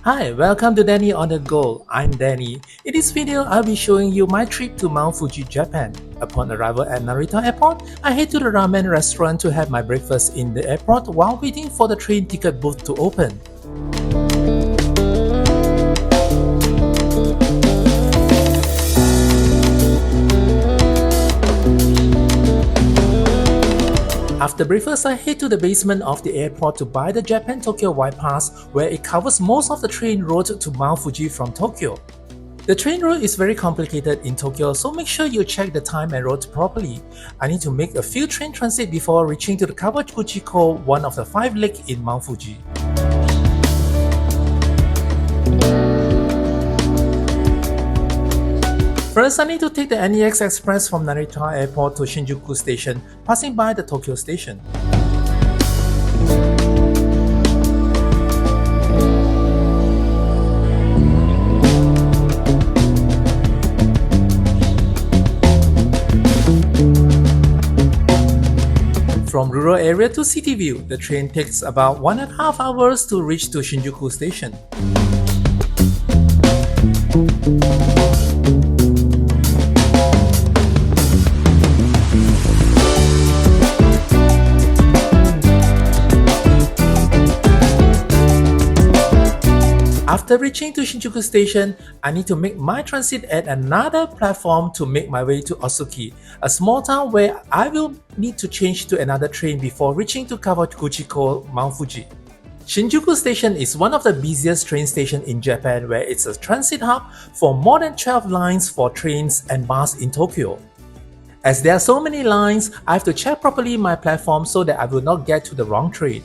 Hi, welcome to Danny on the Go. I'm Danny. In this video, I'll be showing you my trip to Mount Fuji, Japan. Upon arrival at Narita Airport, I head to the ramen restaurant to have my breakfast in the airport while waiting for the train ticket booth to open. After breakfast, I head to the basement of the airport to buy the Japan-Tokyo White Pass, where it covers most of the train route to Mount Fuji from Tokyo. The train route is very complicated in Tokyo, so make sure you check the time and route properly. I need to make a few train transit before reaching to the Kawaguchiko, one of the 5 lakes in Mount Fuji. First, I need to take the NEX Express from Narita Airport to Shinjuku Station, passing by the Tokyo Station. From rural area to city view, the train takes about 1.5 hours to reach to Shinjuku Station. After reaching to Shinjuku Station, I need to make my transit at another platform to make my way to Otsuki, a small town where I will need to change to another train before reaching to Kawaguchiko, Mount Fuji. Shinjuku Station is one of the busiest train stations in Japan, where it's a transit hub for more than 12 lines for trains and bus in Tokyo. As there are so many lines, I have to check properly my platform so that I will not get to the wrong train.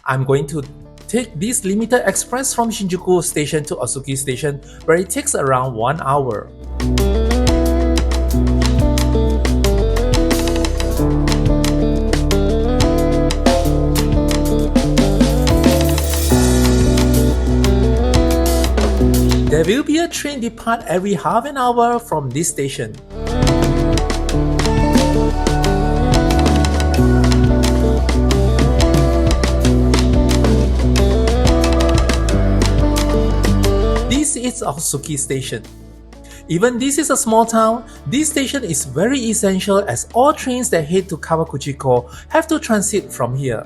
I'm going to take this limited express from Shinjuku Station to Otsuki Station, where it takes around 1 hour. There will be a train depart every half an hour from this station. This is Otsuki Station. Even this is a small town, this station is very essential as all trains that head to Kawaguchiko have to transit from here.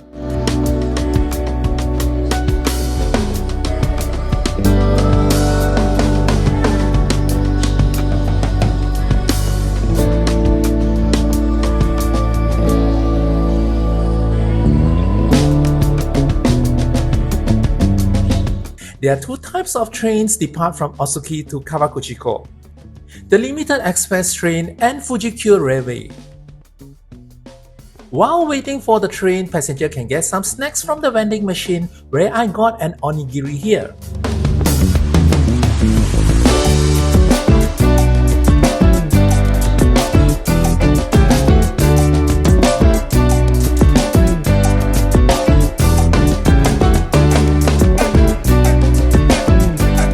There are 2 types of trains depart from Otsuki to Kawaguchiko: the limited express train and Fujikyu Railway. While waiting for the train, passenger can get some snacks from the vending machine, where I got an onigiri here.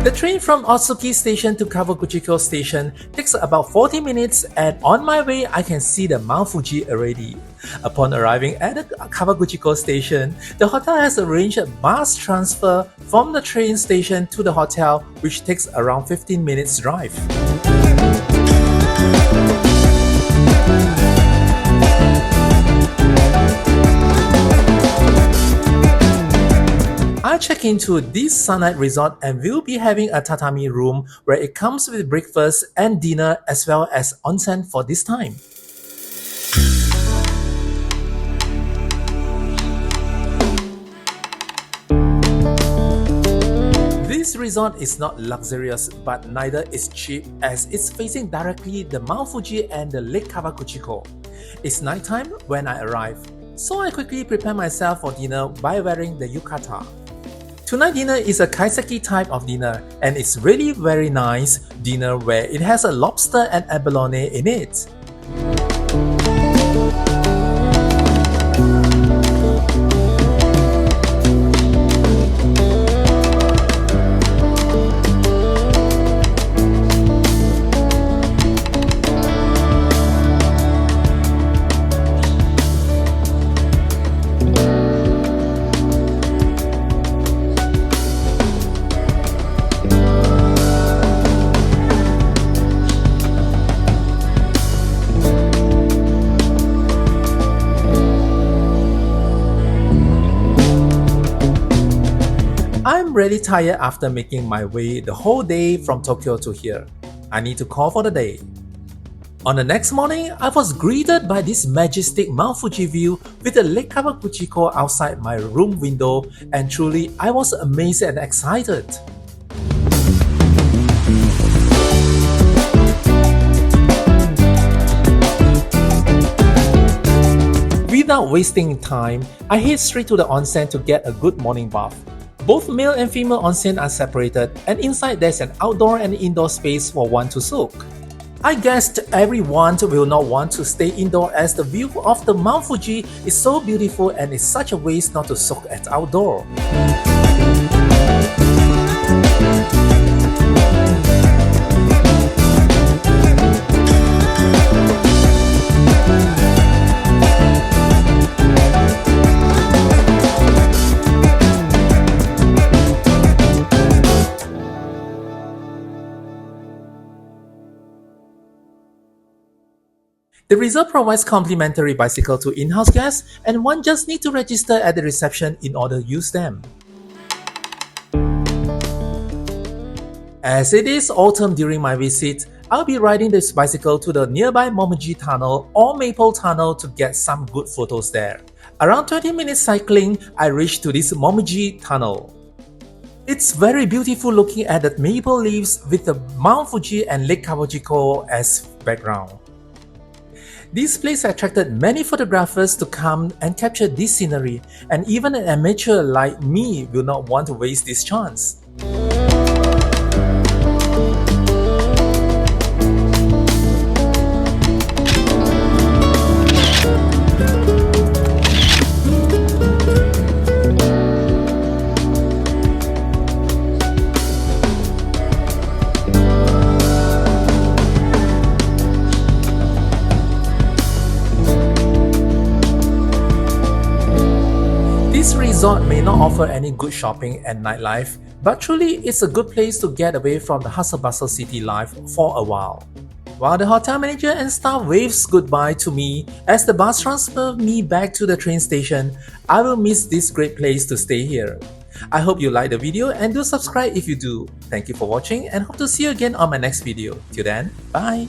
The train from Otsuki Station to Kawaguchiko Station takes about 40 minutes, and on my way I can see the Mount Fuji already. Upon arriving at the Kawaguchiko Station, the hotel has arranged a bus transfer from the train station to the hotel, which takes around 15 minutes drive. I check into this Sunnide Resort and will be having a tatami room where it comes with breakfast and dinner as well as onsen for this time. This resort is not luxurious, but neither is cheap, as it's facing directly the Mount Fuji and the Lake Kawaguchiko. It's nighttime when I arrive, so I quickly prepare myself for dinner by wearing the yukata. Tonight dinner is a kaiseki type of dinner, and it's really very nice dinner where it has a lobster and abalone in it. I'm really tired after making my way the whole day from Tokyo to here. I need to call for the day. On the next morning, I was greeted by this majestic Mount Fuji view with the Lake Kawaguchiko outside my room window, and truly I was amazed and excited. Without wasting time, I head straight to the onsen to get a good morning bath. Both male and female onsen are separated, and inside there's an outdoor and indoor space for one to soak. I guessed everyone will not want to stay indoor as the view of the Mount Fuji is so beautiful and it's such a waste not to soak at outdoor. The resort provides complimentary bicycle to in-house guests, and one just needs to register at the reception in order to use them. As it is autumn during my visit, I'll be riding this bicycle to the nearby Momiji Tunnel or Maple Tunnel to get some good photos there. Around 20 minutes cycling, I reached to this Momiji Tunnel. It's very beautiful looking at the maple leaves with the Mount Fuji and Lake Kawaguchiko as background. This place attracted many photographers to come and capture this scenery, and even an amateur like me will not want to waste this chance. This resort may not offer any good shopping and nightlife, but truly it's a good place to get away from the hustle-bustle city life for a while. While the hotel manager and staff waves goodbye to me as the bus transfers me back to the train station, I will miss this great place to stay here. I hope you like the video and do subscribe if you do. Thank you for watching and hope to see you again on my next video. Till then, bye!